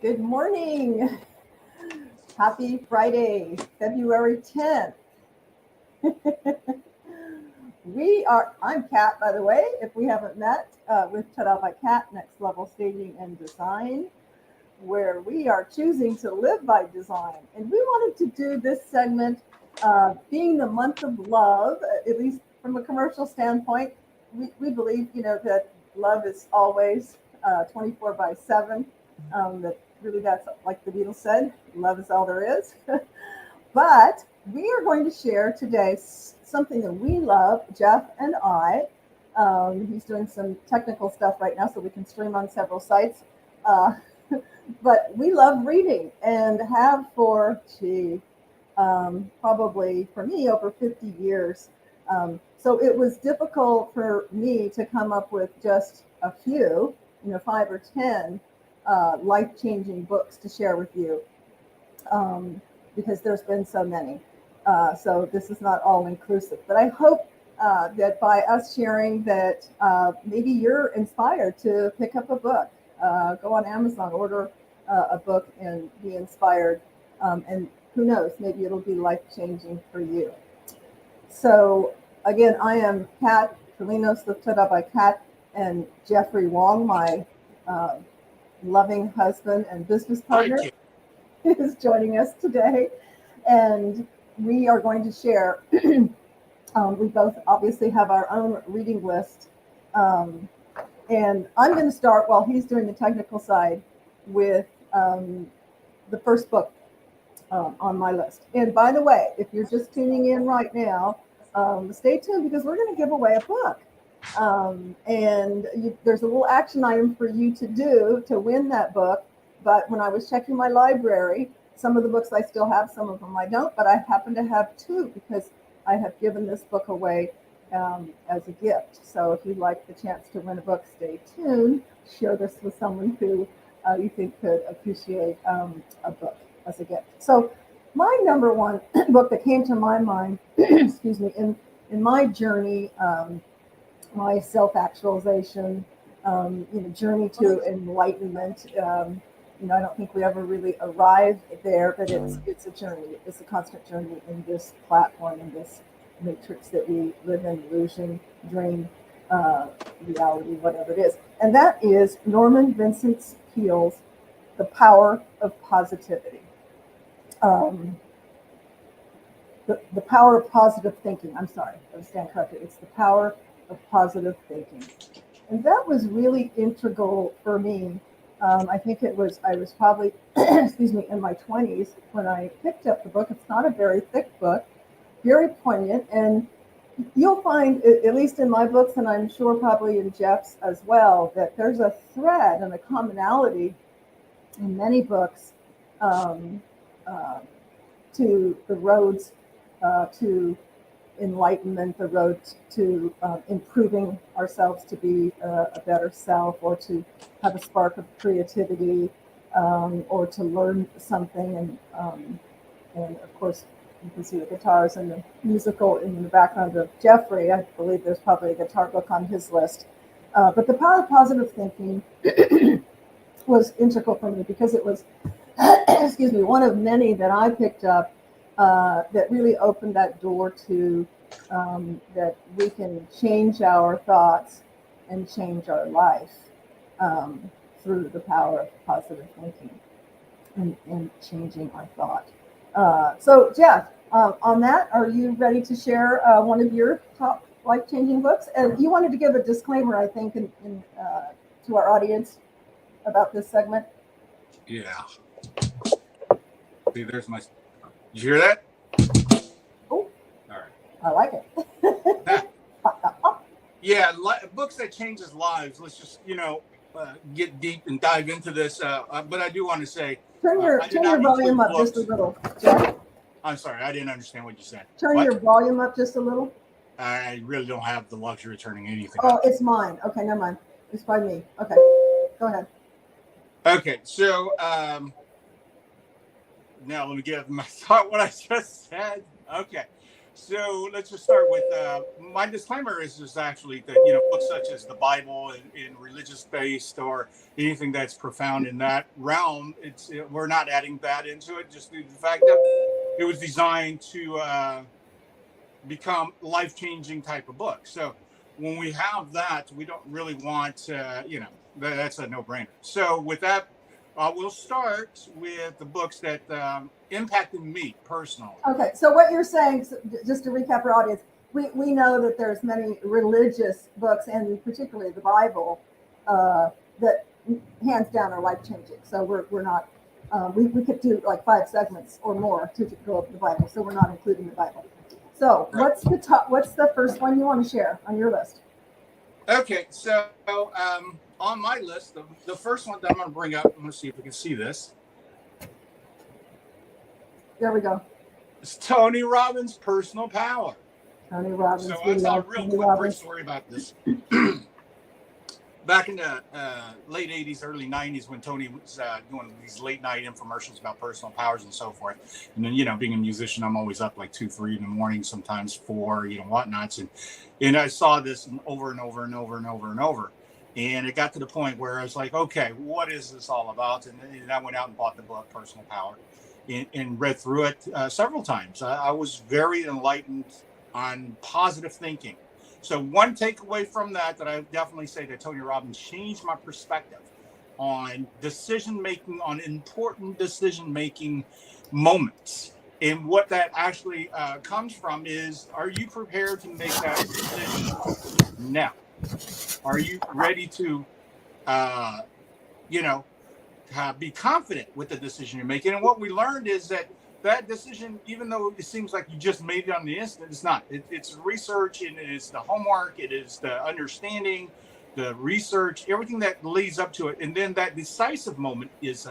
Good morning. Happy Friday, February 10th. I'm Kat, by the way, if we haven't met, with Ta-Da by Kat, Next Level Staging and Design, where we are choosing to live by design. And we wanted to do this segment, being the month of love, at least from a commercial standpoint. We believe, that love is always 24 by 7. That really, that's like the Beatles said, love is all there is. But we are going to share today something that we love, Jeff and I. He's doing some technical stuff right now, so we can stream on several sites. But we love reading and have for, probably for me, over 50 years. So it was difficult for me to come up with just a few, 5 or 10 life-changing books to share with you, because there's been so many. So this is not all inclusive, but I hope that by us sharing that, maybe you're inspired to pick up a book, go on Amazon, order a book and be inspired. And who knows, maybe it'll be life-changing for you. So again, I am Kat Filinos with Ta-Da by Kat, and Jeffrey Wong, my loving husband and business partner, is joining us today. And we are going to share, we both obviously have our own reading list. And I'm going to start while he's doing the technical side with the first book on my list. And by the way, if you're just tuning in right now, stay tuned because we're going to give away a book. There's a little action item for you to do to win that book. But when I was checking my library, some of the books I still have, some of them I don't, but I happen to have 2 because I have given this book away as a gift. So if you'd like the chance to win a book, stay tuned. Share this with someone who you think could appreciate a book as a gift. So my number one book that came to my mind, excuse me, in my journey, my self-actualization, journey to enlightenment. I don't think we ever really arrive there, but it's a journey. It's a constant journey in this platform, in this matrix that we live in, illusion, dream, reality, whatever it is. And that is Norman Vincent Peale's The Power of Positivity. The power of positive thinking. I'm sorry, I stand corrected. It's the power of positive thinking. And that was really integral for me. I think I was probably, excuse me, in my 20s when I picked up the book. It's not a very thick book, very poignant. And you'll find, at least in my books, and I'm sure probably in Jeff's as well, that there's a thread and a commonality in many books to the roads to enlightenment, the road to improving ourselves to be a better self, or to have a spark of creativity, or to learn something. And of course, you can see the guitars and the musical in the background of Jeffrey. I believe there's probably a guitar book on his list. But the power of positive thinking was integral for me because it was, excuse me, one of many that I picked up that really opened that door to that we can change our thoughts and change our life through the power of positive thinking and changing our thought. So Jeff, on that, are you ready to share one of your top life-changing books? And you wanted to give a disclaimer, I think, to our audience about this segment. Yeah. See, there's my... Did you hear that? Oh, all right. I like it. Yeah, books that changes lives. Let's just, get deep and dive into this. But I do want to say, turn your volume up just a little, Jeff. I'm sorry, I didn't understand what you said. Turn your volume up just a little. I really don't have the luxury of turning anything up. Oh, it's mine. Okay, never mind. It's by me. Okay, go ahead. Okay, so now let me get my thought what I just said. Okay, So let's just start with my disclaimer is actually that books such as the Bible and religious based or anything that's profound in that realm, we're not adding that into it, just due to the fact that it was designed to become life changing type of book. So when we have that, we don't really want that's a no brainer. So with that, we'll start with the books that impacted me personally. Okay, so what you're saying, just to recap our audience, we know that there's many religious books, and particularly the Bible, that hands down are life changing. So we're not, we could do like 5 segments or more to go over the Bible. So we're not including the Bible. So Right. what's the first one you want to share on your list? Okay, so on my list, the first one that I'm going to bring up, I'm going to see if we can see this. There we go. It's Tony Robbins' Personal Power. Tony Robbins. So I'll tell a real quick brief story about this. Back in the late 80s, early 90s, when Tony was doing these late night infomercials about personal powers and so forth. And then, being a musician, I'm always up like 2, 3 in the morning, sometimes 4, whatnots. And I saw this over and over and over and over and over. And it got to the point where I was like, okay, what is this all about? And I went out and bought the book, Personal Power, and read through it several times. I was very enlightened on positive thinking. So one takeaway from that I definitely say that Tony Robbins changed my perspective on decision-making, on important decision-making moments. And what that actually comes from is, are you prepared to make that decision now? Are you ready to, be confident with the decision you're making? And what we learned is that decision, even though it seems like you just made it on the instant, it's not. It's research, and it's the homework, it is the understanding, the research, everything that leads up to it. And then that decisive moment is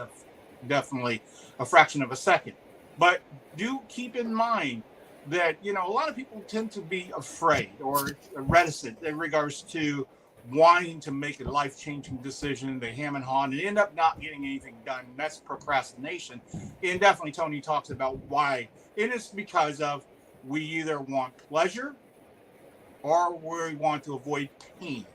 definitely a fraction of a second. But do keep in mind that, a lot of people tend to be afraid or reticent in regards to wanting to make a life-changing decision. They ham and haw and end up not getting anything done. That's procrastination. And definitely Tony talks about why. It is because of we either want pleasure or we want to avoid pain.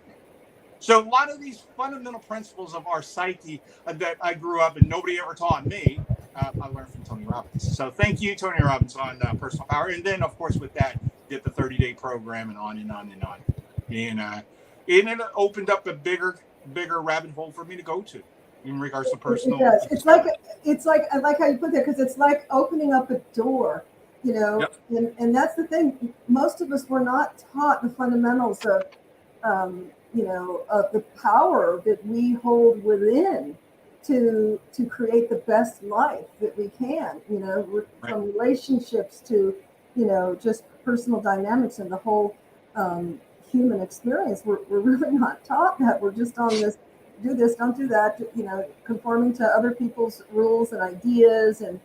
So a lot of these fundamental principles of our psyche that I grew up and nobody ever taught me, I learned from Tony Robbins. So thank you, Tony Robbins, on Personal Power. And then, of course, with that, did the 30-day program and on and on and on. And it opened up a bigger rabbit hole for me to go to in regards to personal. It does. It's like I like how you put that, because it's like opening up a door, Yep. and that's the thing. Most of us were not taught the fundamentals of, of the power that we hold within to create the best life that we can, from relationships to, just personal dynamics and the whole human experience. We're really not taught that. We're just on this, do this, don't do that, conforming to other people's rules and ideas and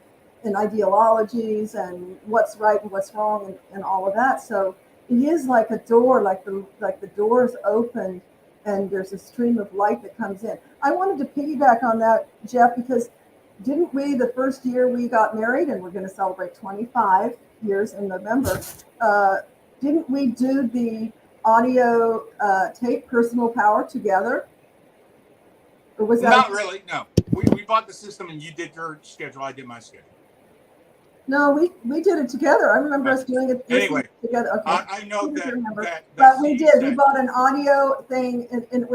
ideologies and what's right and what's wrong and all of that. So it is like a door, like the door is opened and there's a stream of light that comes in. I wanted to piggyback on that, Jeff, because didn't we, the first year we got married, and we're going to celebrate 25 years in November, didn't we do the audio tape Personal Power together? Or was that not really? No, we bought the system and you did your schedule, I did my schedule. No, we did it together. I remember us doing it anyway together. Okay. I know that but we did. We bought an audio thing, and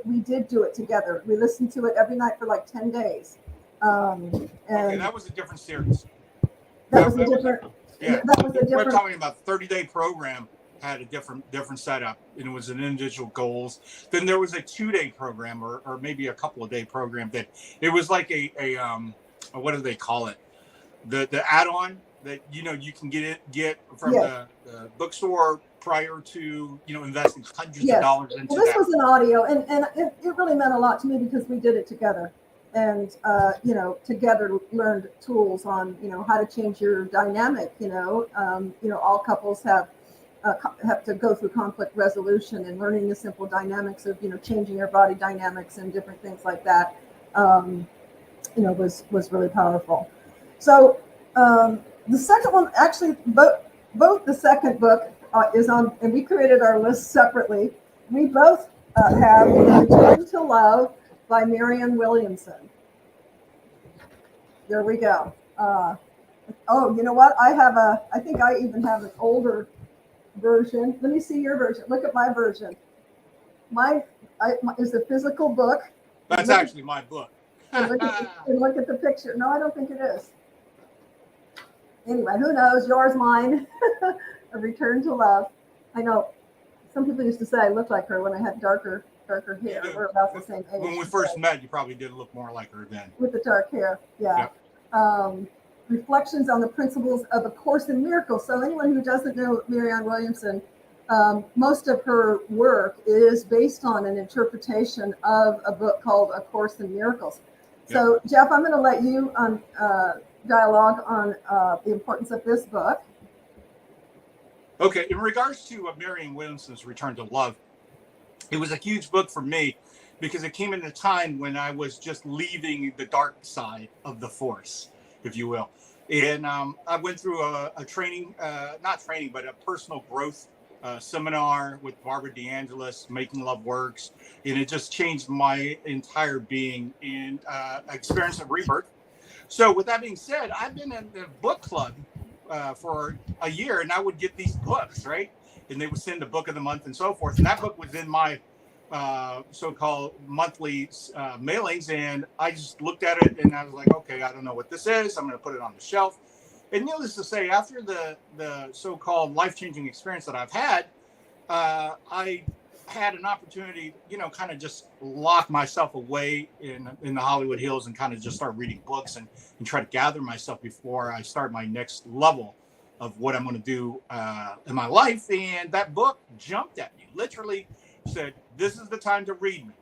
we did do it together. We listened to it every night for like 10 days. And okay, that was a different series. That was a different. We're talking about 30-day program. Had a different setup, and it was an individual goals. Then there was a 2-day program, or maybe a couple of day program that it was like a what do they call it? The add-on that you can get from the bookstore prior to investing hundreds of dollars into this was an audio, and it really meant a lot to me because we did it together, and together learned tools on how to change your dynamic. All couples have to go through conflict resolution and learning the simple dynamics of changing your body dynamics and different things like that. Was really powerful. So the second one, actually, both the second book is on, and we created our list separately. We both have Return to Love by Marianne Williamson. There we go. Oh, you know what? I think I even have an older version. Let me see your version. Look at my version. Mine is a physical book. That's actually my book. and look at the picture. No, I don't think it is. Anyway, who knows? Yours, mine. A Return to Love. I know some people used to say I looked like her when I had darker hair. We're about the same age. When we first met, you probably did look more like her then. With the dark hair, yeah. Reflections on the principles of A Course in Miracles. So anyone who doesn't know Marianne Williamson, most of her work is based on an interpretation of a book called A Course in Miracles. So Jeff, I'm going to let you dialogue on the importance of this book. Okay, in regards to Marianne Williamson's Return to Love, it was a huge book for me because it came in a time when I was just leaving the dark side of the Force, if you will. And I went through a training, not training, but a personal growth seminar with Barbara DeAngelis, Making Love Works. And it just changed my entire being and experience of rebirth. So with that being said, I've been in the book club for a year, and I would get these books, right? And they would send a book of the month and so forth. And that book was in my so-called monthly mailings, and I just looked at it and I was like, okay, I don't know what this is. I'm going to put it on the shelf. And needless to say, after the so-called life-changing experience that I've had, I had an opportunity, kind of just lock myself away in the Hollywood Hills and kind of just start reading books and try to gather myself before I start my next level of what I'm going to do in my life. And that book jumped at me, literally said, this is the time to read me.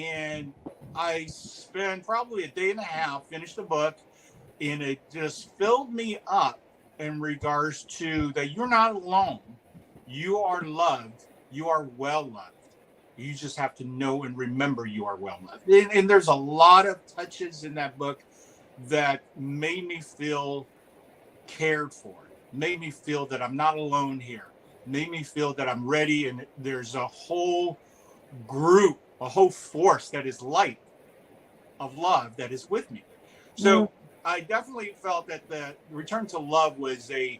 And I spent probably a day and a half, finished the book, and it just filled me up in regards to that you're not alone. You are loved. You are well loved. You just have to know and remember you are well loved. And there's a lot of touches in that book that made me feel cared for, made me feel that I'm not alone here, made me feel that I'm ready, and there's a whole group, a whole force that is light of love that is with me. So I definitely felt that the Return to Love was a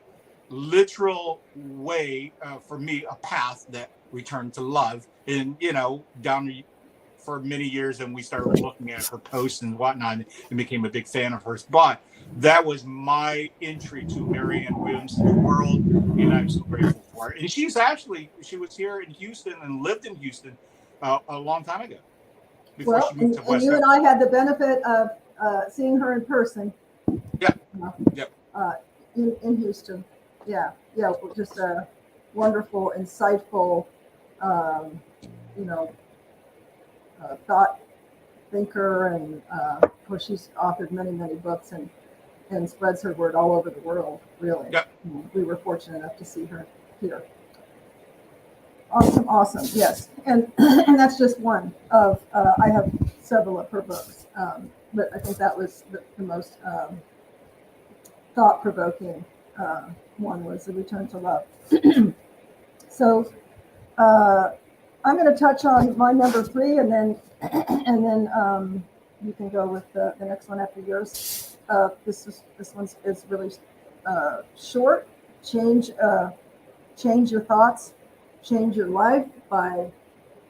literal way for me, a path that returned to love. And down for many years, and we started looking at her posts and whatnot and became a big fan of hers. But that was my entry to Marianne Williamson's world, and I'm so grateful for her. And she was here in Houston and lived in Houston a long time ago before she moved to West Coast. You and I had the benefit of seeing her in person. In Houston. Just a wonderful, insightful, thought thinker, and of course she's authored many books and spreads her word all over the world, really. We were fortunate enough to see her here. Awesome, yes. And that's just one of, I have several of her books, but I think that was the most thought-provoking one was The Return to Love. So I'm going to touch on my number 3, and then you can go with the next one after yours. This one is really short. Change Your Thoughts, Change Your Life by,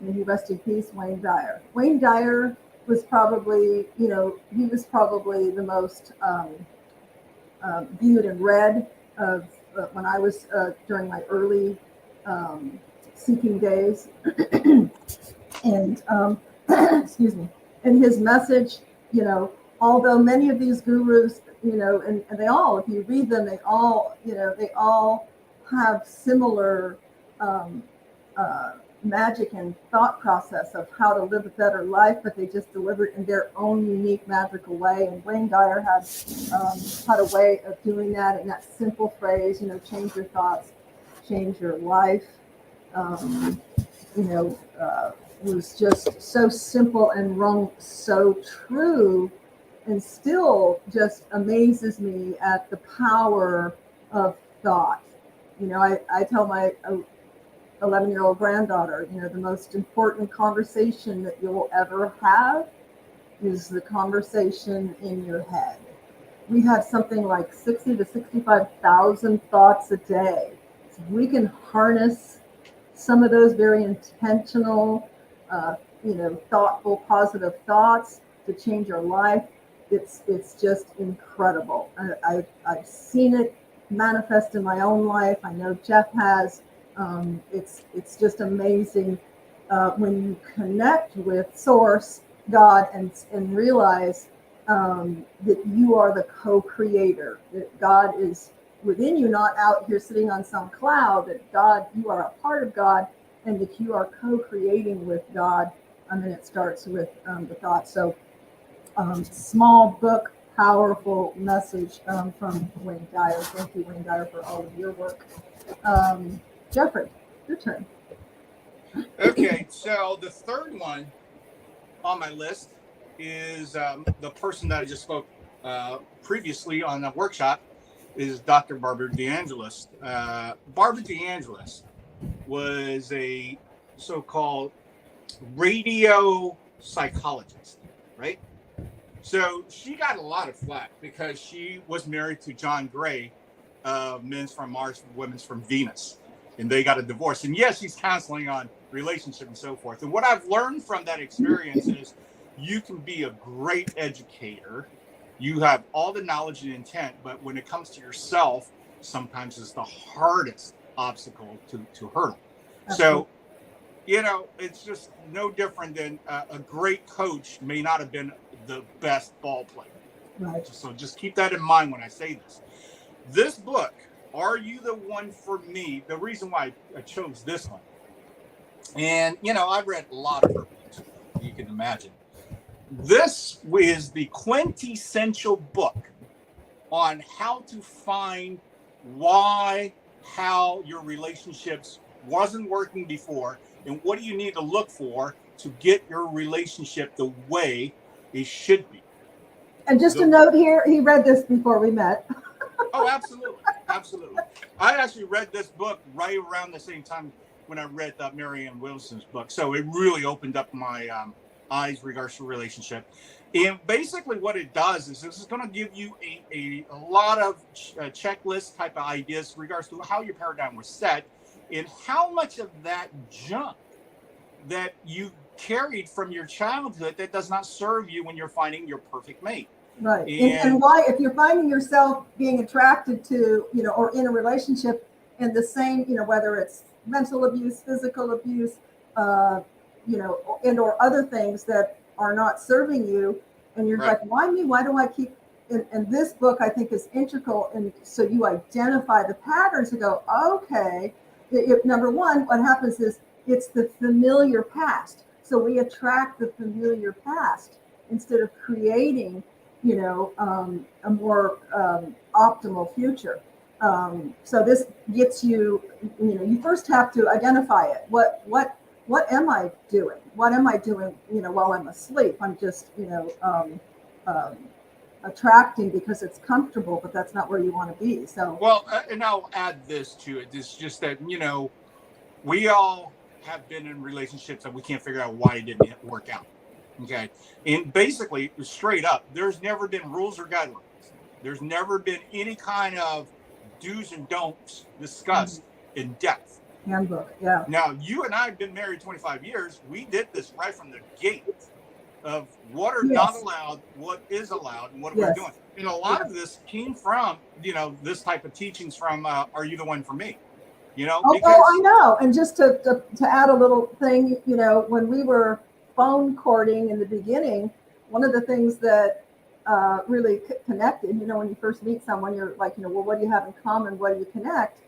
may he rest in peace, Wayne Dyer. Wayne Dyer was probably, he was probably the most viewed and read of when I was during my early seeking days. And excuse me. And his message, although many of these gurus, and they all, if you read them, they all have similar magic and thought process of how to live a better life, but they just deliver it in their own unique magical way. And Wayne Dyer had a way of doing that in that simple phrase, change your thoughts, change your life. Was just so simple and rung so true, and still just amazes me at the power of thought I tell my 11-year-old granddaughter, the most important conversation that you'll ever have is the conversation in your head. We have something like 60 to 65,000 thoughts a day. So we can harness some of those very intentional, thoughtful, positive thoughts to change our life. It's just incredible. I've seen it manifest in my own life. I know Jeff has. It's just amazing when you connect with Source, God, and realize that you are the co-creator. That God is within you, not out here sitting on some cloud. That God, you are a part of God, and that you are co-creating with God. And it starts with the thought. So, small book, powerful message from Wayne Dyer. Thank you, Wayne Dyer, for all of your work. Jeffrey, your turn. Okay, so the third one on my list is the person that I just spoke previously on the workshop is Dr. Barbara DeAngelis. Barbara DeAngelis was a so-called radio psychologist, right? So she got a lot of flack because she was married to John Gray, Men's from Mars, Women's from Venus, and they got a divorce. And yes, she's counseling on relationship and so forth. And what I've learned from that experience is you can be a great educator. You have all the knowledge and intent, but when it comes to yourself, sometimes it's the hardest obstacle to hurdle. So, it's just no different than a great coach may not have been the best ball player. Right. So just keep that in mind when I say this. This book, Are You the One for Me? The reason why I chose this one. And, I've read a lot of her books, you can imagine. This is the quintessential book on how to find how your relationships wasn't working before, and what do you need to look for to get your relationship the way it should be. And just a note here, he read this before we met. Oh, absolutely. Absolutely. I actually read this book right around the same time when I read Marianne Wilson's book. So it really opened up my eyes regards to relationship. And basically what it does is this is going to give you a lot of checklist type of ideas regards to how your paradigm was set and how much of that junk that you carried from your childhood that does not serve you when you're finding your perfect mate. Right. And why, if you're finding yourself being attracted to, or in a relationship and the same, whether it's mental abuse, physical abuse, and or other things that are not serving you, and you're like, why me? Why do I keep? And this book, I think, is integral. And so you identify the patterns and go, okay. Number one, what happens is it's the familiar past. So we attract the familiar past instead of creating, a more optimal future. So this gets you, you first have to identify it. What am I doing? What am I doing, while I'm asleep? I'm just, attracting because it's comfortable, but that's not where you want to be. So, well, and I'll add this to it. It's just that, we all have been in relationships that we can't figure out why it didn't work out. Okay. And basically, straight up, there's never been rules or guidelines. There's never been any kind of do's and don'ts discussed in depth. Handbook, yeah. Now, you and I have been married 25 years. We did this right from the gate of what are not allowed, what is allowed, and what we're doing. And a lot of this came from, this type of teachings from Are You the One for Me? Because I know. And just to add a little thing, when we were phone courting in the beginning, one of the things that really connected, when you first meet someone, you're like, well, what do you have in common? What do you connect?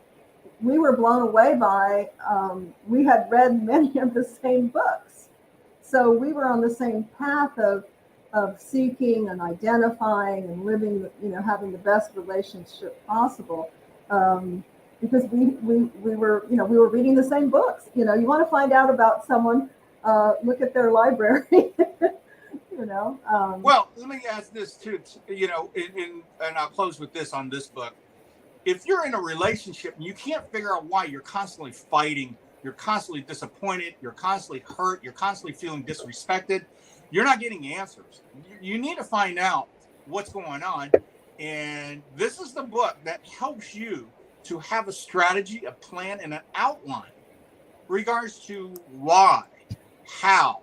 We were blown away by, we had read many of the same books. So we were on the same path of seeking and identifying and living, having the best relationship possible. Because we were reading the same books. You want to find out about someone, look at their library. Well, let me ask this too. And I'll close with this on this book. if you're in a relationship and you can't figure out why you're constantly fighting, you're constantly disappointed, you're constantly hurt, you're constantly feeling disrespected, you're not getting answers. You need to find out what's going on. And this is the book that helps you to have a strategy, a plan, and an outline regards to why, how,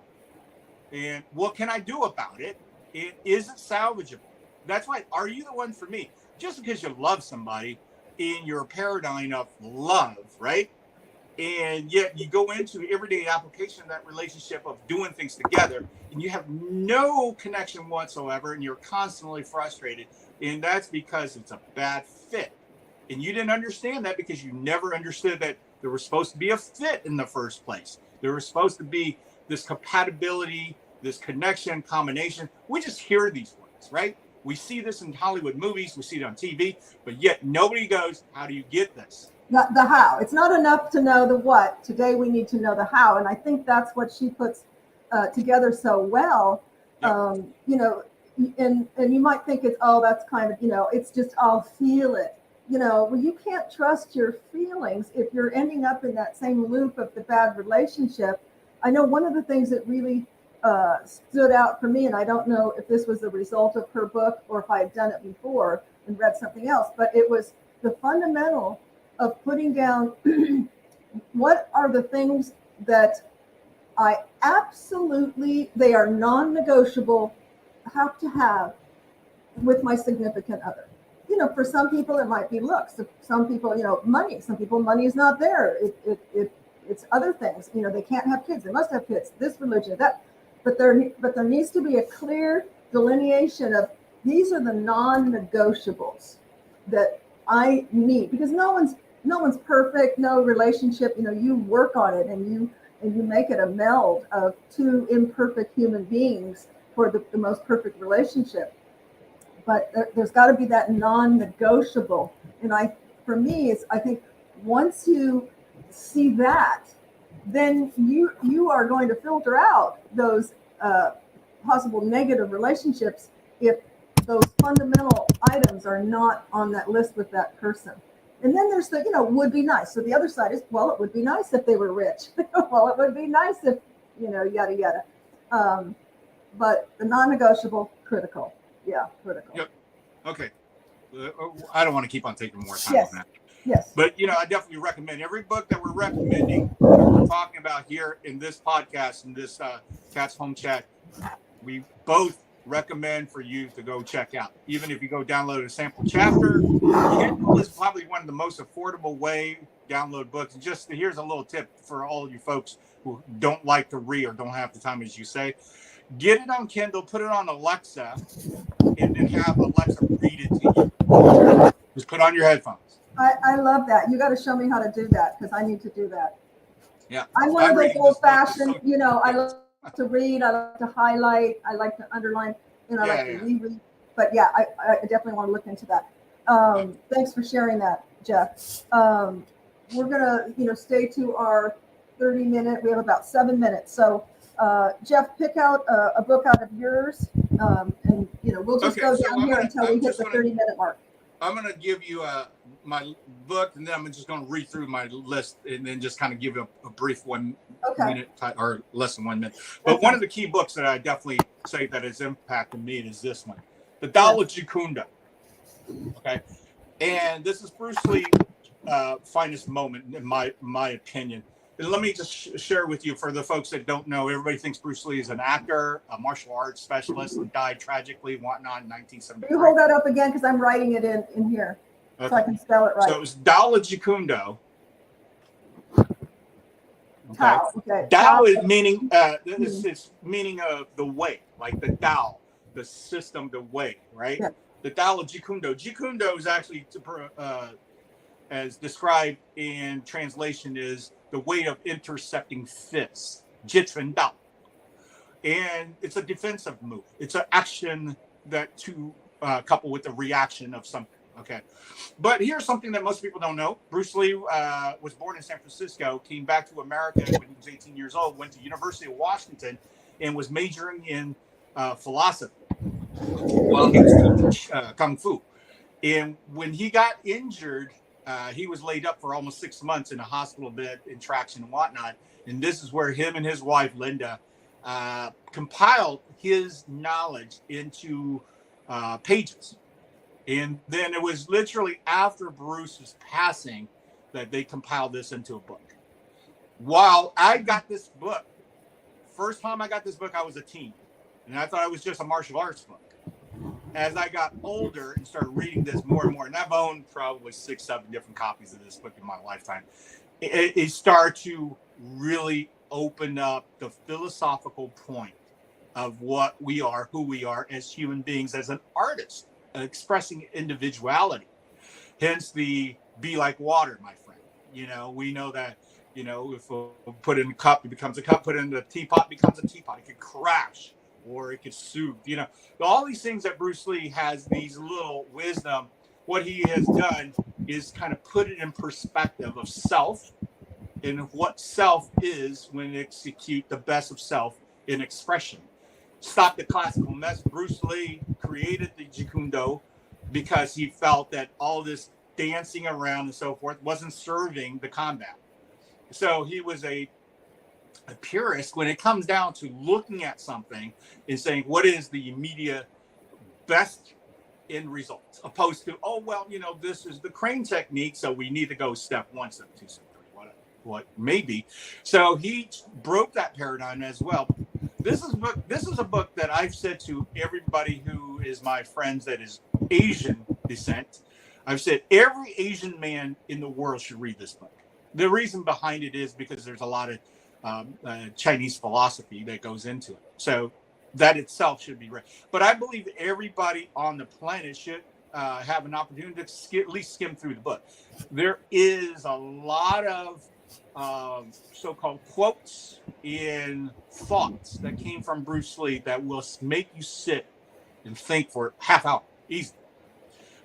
and what can I do about it? And is it salvageable? That's right. Are you the one for me? Just because you love somebody in your paradigm of love, right? And yet you go into everyday application of that relationship of doing things together and you have no connection whatsoever and you're constantly frustrated. And that's because it's a bad fit. And you didn't understand that because you never understood that there was supposed to be a fit in the first place. There was supposed to be this compatibility, this connection, combination. We just hear these words, right? We see this in Hollywood movies, we see it on TV, but yet nobody goes, how do you get this? The how. It's not enough to know the what. Today we need to know the how. And I think that's what she puts together so well. Yep. You know, and you might think it's, oh, that's kind of, you know, it's just, I'll feel it. You know, well, you can't trust your feelings if you're ending up in that same loop of the bad relationship. I know one of the things that really stood out for me, and I don't know if this was a result of her book or if I had done it before and read something else, but it was the fundamental of putting down what are the things that I absolutely, they are non-negotiable, have to have with my significant other. You know, for some people it might be looks. Some people, you know, money. Some people, money is not there. It's other things. You know, they can't have kids. They must have kids. This religion, that. But there needs to be a clear delineation of these are the non-negotiables that I need, because no one's perfect. No relationship. You know, you work on it and you make it a meld of two imperfect human beings for the most perfect relationship. But there's got to be that non-negotiable. And for me, I think once you see that, then you are going to filter out those possible negative relationships if those fundamental items are not on that list with that person. And then there's the, you know, would be nice. So the other side is, well, it would be nice if they were rich. Well, it would be nice if, you know, yada, yada. But the non-negotiable, critical. Yeah, critical. Yep. Okay. I don't want to keep on taking more time on that. Yes. But, you know, I definitely recommend every book that we're recommending, that we're talking about here in this podcast, in this Cat's Home Chat, we both recommend for you to go check out. Even if you go download a sample chapter, Kindle is probably one of the most affordable way to download books. And just here's a little tip for all of you folks who don't like to read or don't have the time, as you say. Get it on Kindle, put it on Alexa, and have Alexa read it to you. Just put on your headphones. I love that. You got to show me how to do that because I need to do that. Yeah. I'm one of those old-fashioned, you know, I like to read, I like to highlight, I like to underline, and I like to reread. But yeah, I definitely want to look into that. Thanks for sharing that, Jeff. We're going to, you know, stay to our 30-minute. We have about 7 minutes. So Jeff, pick out a book out of yours, and, you know, we'll just go down here until we hit the 30-minute mark. I'm going to give you my book, and then I'm just going to read through my list and then just kind of give you a brief 1 minute or less than 1 minute. But one of the key books that I definitely say that has impacted me is this one, The Tao of Jeet. Okay. And this is Bruce Lee's finest moment, in my opinion. And let me just share with you, for the folks that don't know, everybody thinks Bruce Lee is an actor, a martial arts specialist, and died tragically, whatnot, in 1973. Can you hold that up again? Because I'm writing it in here, so I can spell it right. So it was Tao of Jeet. Okay. Tao is meaning, it's meaning of the way, like the Tao, the system, the way, right? Yeah. The Tao of Jeet. Jeet is actually, as described in translation, is the way of intercepting fists, Jitren Dao. And it's a defensive move. It's an action that to couple with the reaction of something. Okay. But here's something that most people don't know. Bruce Lee was born in San Francisco, came back to America when he was 18 years old, went to University of Washington, and was majoring in philosophy while he was teaching Kung Fu. And when he got injured, he was laid up for almost 6 months in a hospital bed in traction and whatnot. And this is where him and his wife, Linda, compiled his knowledge into pages. And then it was literally after Bruce's passing that they compiled this into a book. While I got this book, first time I got this book, I was a teen. And I thought it was just a martial arts book. As I got older and started reading this more and more, and I've owned probably 6, 7 different copies of this book in my lifetime, it started to really open up the philosophical point of what we are, who we are as human beings, as an artist, expressing individuality. Hence the be like water, my friend. You know, we know that, you know, if we put in a cup, it becomes a cup, put in a teapot, it becomes a teapot. It could crash or it could soothe, you know, all these things that Bruce Lee has, these little wisdom. What he has done is kind of put it in perspective of self and what self is when it execute the best of self in expression. Stop the classical mess. Bruce Lee created the Jeet Kune Do because he felt that all this dancing around and so forth wasn't serving the combat. So he was a purist when it comes down to looking at something and saying, what is the immediate best end result, opposed to, oh, well, you know, this is the crane technique, so we need to go step 1, step 2, step 3, what may be. So he broke that paradigm as well. This is a book that I've said to everybody who is my friends that is Asian descent. I've said every Asian man in the world should read this book. The reason behind it is because there's a lot of Chinese philosophy that goes into it. So that itself should be read. But I believe everybody on the planet should have an opportunity to at least skim through the book. There is a lot of so-called quotes and thoughts that came from Bruce Lee that will make you sit and think for a half hour easily.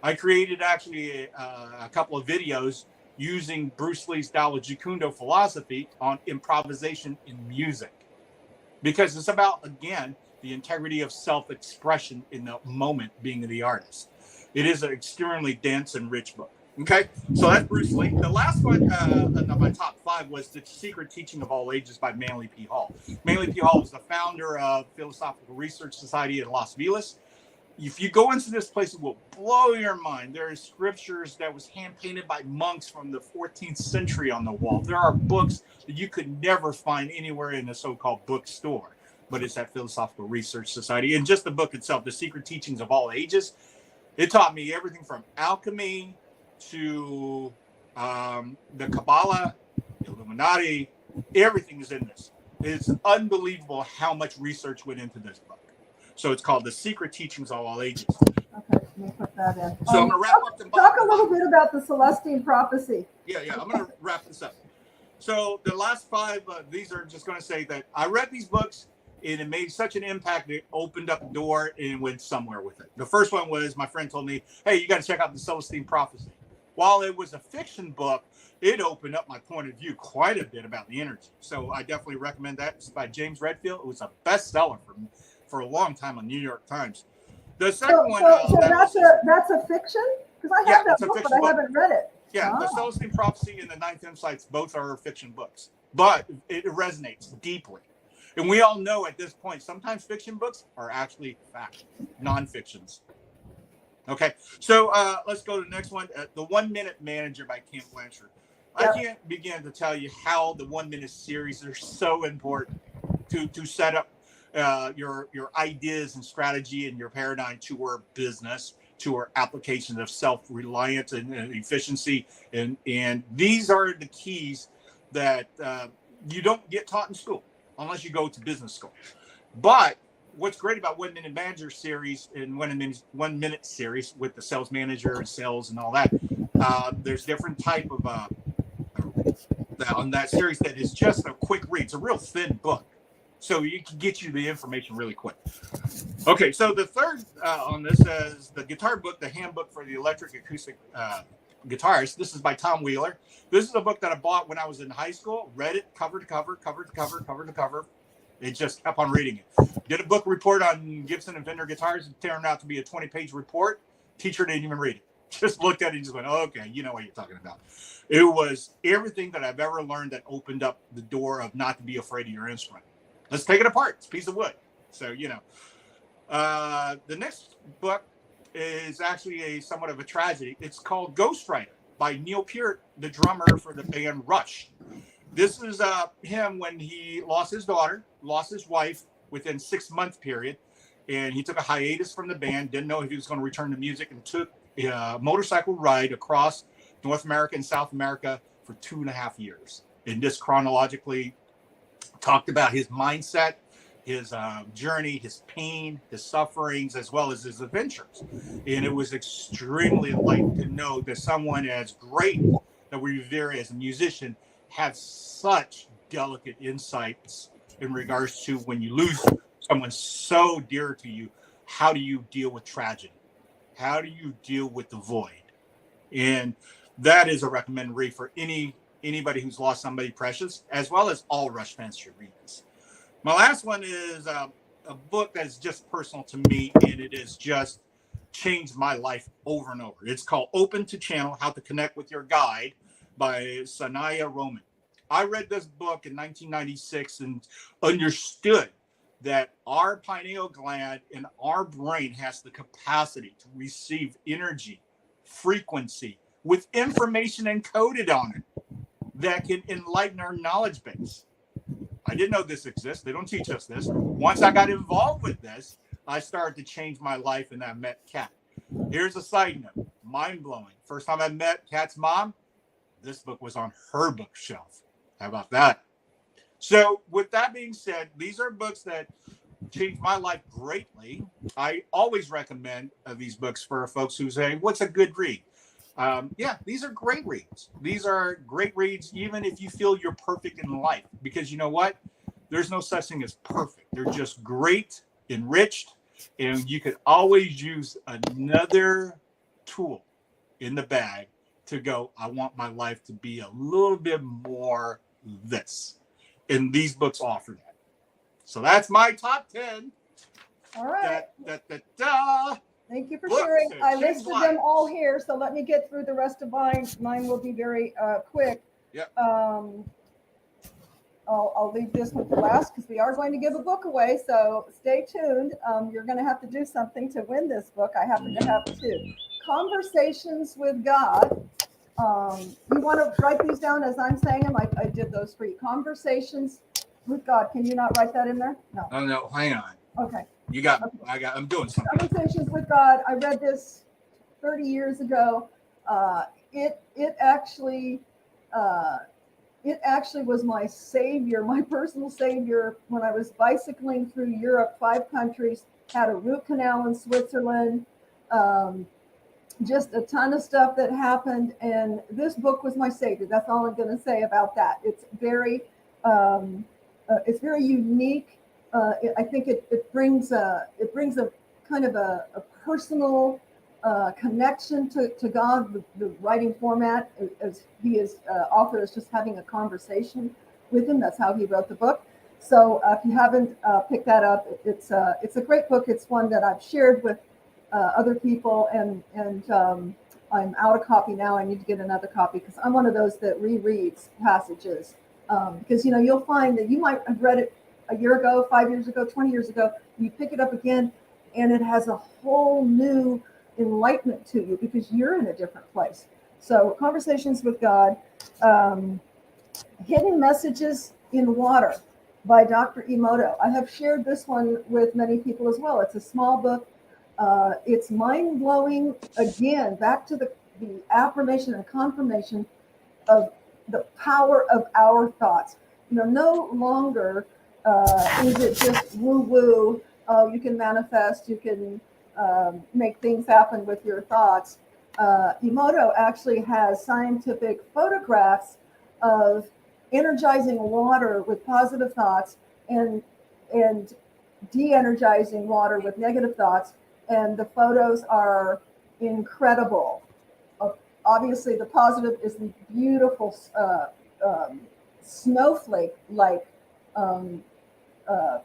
I created actually a couple of videos using Bruce Lee's style of Jeet Kune Do philosophy on improvisation in music. Because it's about, again, the integrity of self-expression in the moment being the artist. It is an extremely dense and rich book. Okay, so that's Bruce Lee. The last one of my top 5 was The Secret Teaching of All Ages by Manly P. Hall. Manly P. Hall was the founder of Philosophical Research Society in Las Vegas. If you go into this place, it will blow your mind. There are scriptures that was hand-painted by monks from the 14th century on the wall. There are books that you could never find anywhere in a so-called bookstore, but it's at Philosophical Research Society. And just the book itself, The Secret Teachings of All Ages, it taught me everything from alchemy to the Kabbalah, the Illuminati. Everything is in this. It's unbelievable how much research went into this book. So it's called The Secret Teachings of All Ages. Okay, let me put that in. So I'm going to wrap up the book. Talk a little bit about the Celestine prophecy. Yeah, I'm going to wrap this up. So the last 5, these are just going to say that I read these books and it made such an impact. It opened up the door and went somewhere with it. The first one was my friend told me, hey, you got to check out the Celestine prophecy. While it was a fiction book, it opened up my point of view quite a bit about the energy. So I definitely recommend that. It's by James Redfield. It was a bestseller for a long time on New York Times. The second one. So that's a fiction? Because I have that book, but I haven't read it. Yeah, The Celestine Prophecy and The Ninth Insights, both are fiction books. But it resonates deeply. And we all know at this point, sometimes fiction books are actually fact, non-fictions. Okay, so let's go to the next one. The 1 Minute Manager by Ken Blanchard. Yep. I can't begin to tell you how the 1 minute series are so important to set up your ideas and strategy and your paradigm to our business, to our application of self-reliance and efficiency. And these are the keys that you don't get taught in school unless you go to business school. But what's great about 1 Minute Manager series and 1 minute series with the sales manager and sales and all that, there's different type of on that series that is just a quick read. It's a real thin book, so you can get you the information really quick. Okay, so the third on this is the guitar book, The Handbook for the Electric Acoustic Guitarist. This is by Tom Wheeler. This is a book that I bought when I was in high school. Read it cover to cover, cover to cover, cover to cover. It just kept on reading it. Did a book report on Gibson and Fender guitars. It turned out to be a 20-page report. Teacher didn't even read it. just looked at it and just went, oh, okay, you know what you're talking about. It was everything that I've ever learned that opened up the door of not to be afraid of your instrument. Let's take it apart. It's a piece of wood. So, the next book is actually a somewhat of a tragedy. It's called Ghostwriter by Neil Peart, the drummer for the band Rush. This is him when he lost his daughter, lost his wife within 6-month period. And he took a hiatus from the band, didn't know if he was going to return to music, and took a motorcycle ride across North America and South America for 2.5 years. And just chronologically talked about his mindset, his journey, his pain, his sufferings, as well as his adventures. And it was extremely enlightening to know that someone as great that we revere as a musician have such delicate insights in regards to when you lose someone so dear to you, how do you deal with tragedy? How do you deal with the void? And that is a recommended read for anybody who's lost somebody precious, as well as all Rush fans should read this. My last one is a book that is just personal to me, and it has just changed my life over and over. It's called Open to Channel, How to Connect with Your Guide by Sanaya Roman. I read this book in 1996 and understood that our pineal gland in our brain has the capacity to receive energy, frequency, with information encoded on it that can enlighten our knowledge base. I didn't know this exists. They don't teach us this. Once I got involved with this, I started to change my life, and I met Kat. Here's a side note, mind-blowing. First time I met Kat's mom, this book was on her bookshelf. How about that? So with that being said, these are books that changed my life greatly. I always recommend these books for folks who say, what's a good read? These are great reads. These are great reads, even if you feel you're perfect in life, because you know what? There's no such thing as perfect. They're just great, enriched, and you could always use another tool in the bag to go, I want my life to be a little bit more this. And these books offer that. So that's my top 10. All right. Thank you for sharing. I listed them all here, so let me get through the rest of mine. Mine will be very quick. Yep. I'll leave this one for last because we are going to give a book away, so stay tuned. You're going to have to do something to win this book. I happen to have two. Conversations with God. You want to write these down as I'm saying them? I did those for you. Conversations with God. Can you not write that in there? No. Oh, no. Hang on. Okay. You got, okay. I'm doing something. Conversations with God. I read this 30 years ago. It actually was my savior, my personal savior, when I was bicycling through Europe, 5 countries, had a root canal in Switzerland, just a ton of stuff that happened. And this book was my savior. That's all I'm going to say about that. It's very unique. I think it brings a kind of a personal connection to God. The writing format, as he is author, is just having a conversation with him. That's how he wrote the book. So if you haven't picked that up, it's a great book. It's one that I've shared with other people, and I'm out of copy now. I need to get another copy because I'm one of those that rereads passages. Because you'll find that you might have read it a year ago, 5 years ago, 20 years ago. You pick it up again, and it has a whole new enlightenment to you because you're in a different place. So, Conversations with God, Hidden Messages in Water by Dr. Emoto. I have shared this one with many people as well. It's a small book. It's mind-blowing. Again, back to the affirmation and confirmation of the power of our thoughts. No longer is it just woo-woo. Oh, you can manifest, you can make things happen with your thoughts. Emoto actually has scientific photographs of energizing water with positive thoughts and de-energizing water with negative thoughts. And the photos are incredible. Obviously, the positive is the beautiful snowflake-like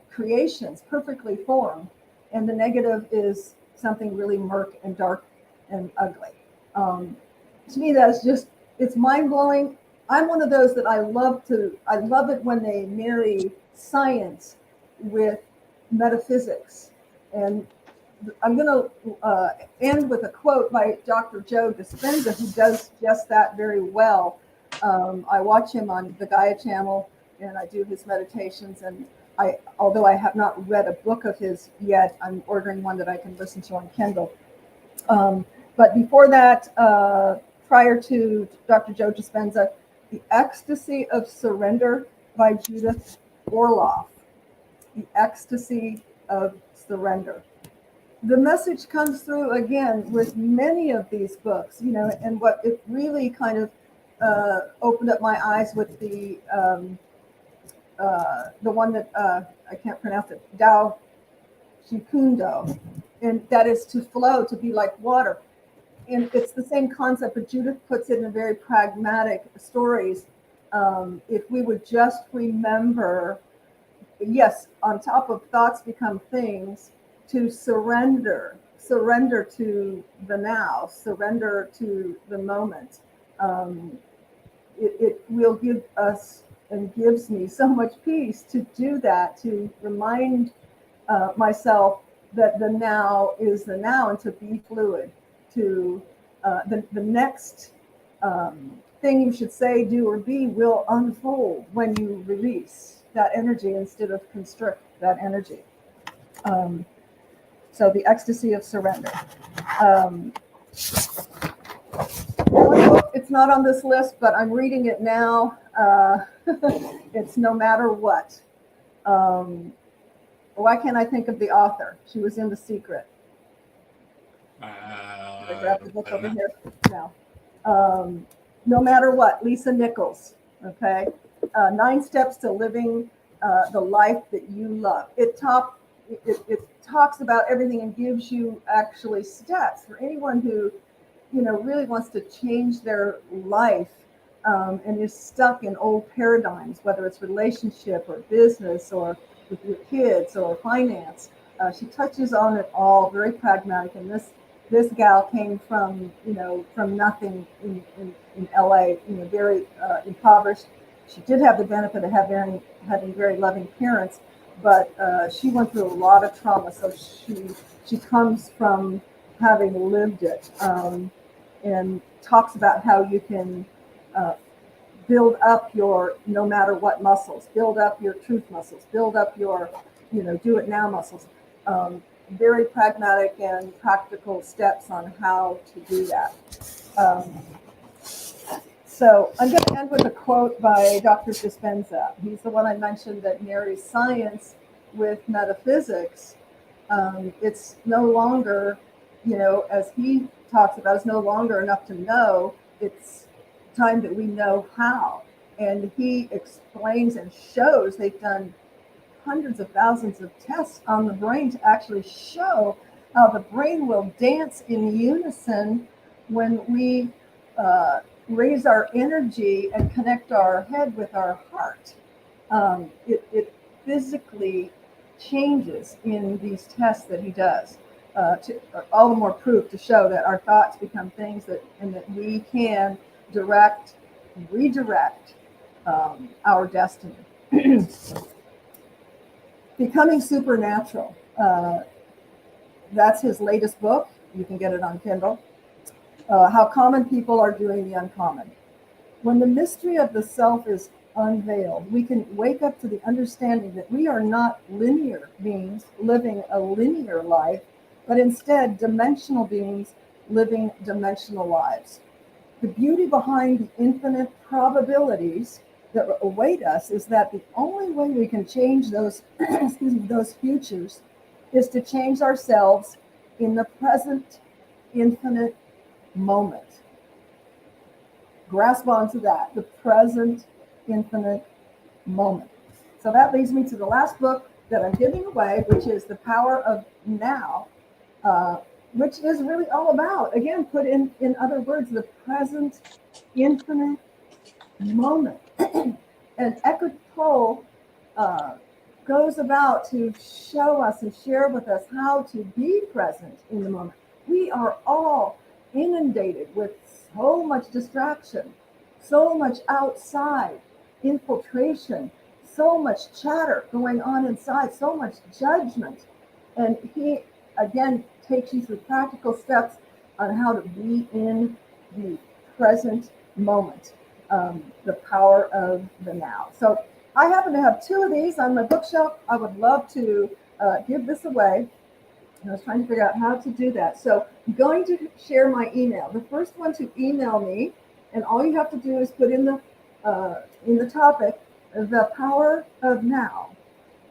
creations, perfectly formed, and the negative is something really murk and dark and ugly. To me, that's just, it's mind blowing. I'm one of those that I love it when they marry science with metaphysics. And I'm going to end with a quote by Dr. Joe Dispenza, who does just that very well. I watch him on the Gaia channel and I do his meditations. And although I have not read a book of his yet, I'm ordering one that I can listen to on Kindle. But before that, prior to Dr. Joe Dispenza, The Ecstasy of Surrender by Judith Orloff. The Ecstasy of Surrender. The message comes through again with many of these books, and what it really kind of opened up my eyes with the one that I can't pronounce it, Dao Shikundo, and that is to flow, to be like water. And it's the same concept, but Judith puts it in very pragmatic stories. If we would just remember, yes, on top of thoughts become things, to surrender to the now, surrender to the moment. It will give us and gives me so much peace to do that, to remind myself that the now is the now, and to be fluid, to the next thing you should say, do, or be will unfold when you release that energy instead of constrict that energy. So the ecstasy of surrender. It's not on this list, but I'm reading it now. It's No Matter What. Why can't I think of the author? She was in The Secret. I grabbed the book over here. No. No Matter What, Lisa Nichols. Okay. 9 Steps to Living the Life That You Love. It talks about everything and gives you actually steps for anyone who, really wants to change their life and is stuck in old paradigms, whether it's relationship or business or with your kids or finance. She touches on it all, very pragmatic. And this gal came from nothing in LA, very impoverished. She did have the benefit of having very loving parents, but she went through a lot of trauma. So she comes from having lived it, and talks about how you can build up your no matter what muscles, build up your truth muscles, build up your do it now muscles. Very pragmatic and practical steps on how to do that. So I'm going to end with a quote by Dr. Dispenza. He's the one I mentioned that marries science with metaphysics. It's no longer, as he talks about, it's no longer enough to know. It's time that we know how. And he explains and shows, they've done hundreds of thousands of tests on the brain to actually show how the brain will dance in unison when we raise our energy and connect our head with our heart. It physically changes in these tests that he does. All the more proof to show that our thoughts become things and that we can redirect our destiny. Becoming Supernatural. That's his latest book. You can get it on Kindle. How common people are doing the uncommon. When the mystery of the self is unveiled, we can wake up to the understanding that we are not linear beings living a linear life, but instead dimensional beings living dimensional lives. The beauty behind the infinite probabilities that await us is that the only way we can change those those futures is to change ourselves in the present infinite moment. Grasp onto that, the present infinite moment. So that leads me to the last book that I'm giving away, which is The Power of Now, which is really all about, again, put in other words, the present infinite moment. And Eckhart Tolle goes about to show us and share with us how to be present in the moment. We are all inundated with so much distraction, so much outside infiltration, so much chatter going on inside, so much judgment. And he, again, takes you through practical steps on how to be in the present moment, the power of the now. So I happen to have 2 of these on my bookshelf. I would love to give this away. And I was trying to figure out how to do that. So I'm going to share my email. The first one to email me, and all you have to do is put in the topic, the power of now.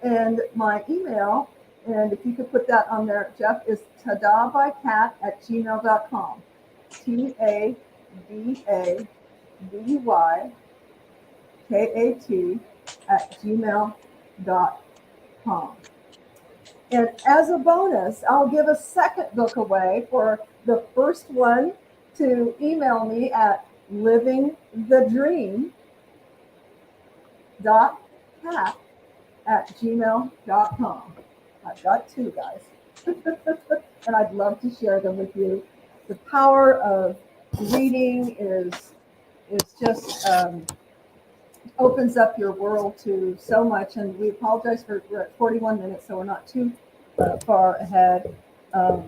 And my email, and if you could put that on there, Jeff, is tadabykat@gmail.com. TADABYKAT@gmail.com. And as a bonus, I'll give a second book away for the first one to email me at livingthedream.cat@gmail.com. I've got 2, guys. And I'd love to share them with you. The power of reading is just opens up your world to so much. And we apologize we're at 41 minutes, so we're not too far ahead or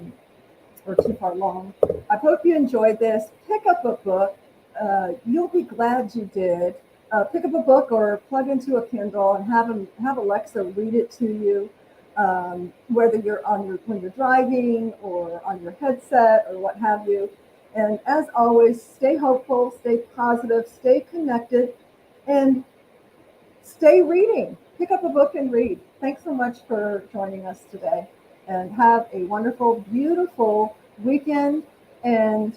too far long. I hope you enjoyed this. Pick up a book. You'll be glad you did. Pick up a book or plug into a Kindle and have Alexa read it to you, whether you're when you're driving or on your headset or what have you. And as always, stay hopeful, stay positive, stay connected, and stay reading. Pick up a book and read. Thanks so much for joining us today, and have a wonderful, beautiful weekend. And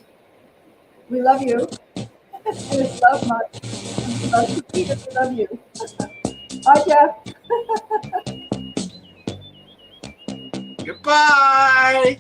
we love you. And it's love much. Love you, Peter. We love you. Bye, Jeff. Goodbye.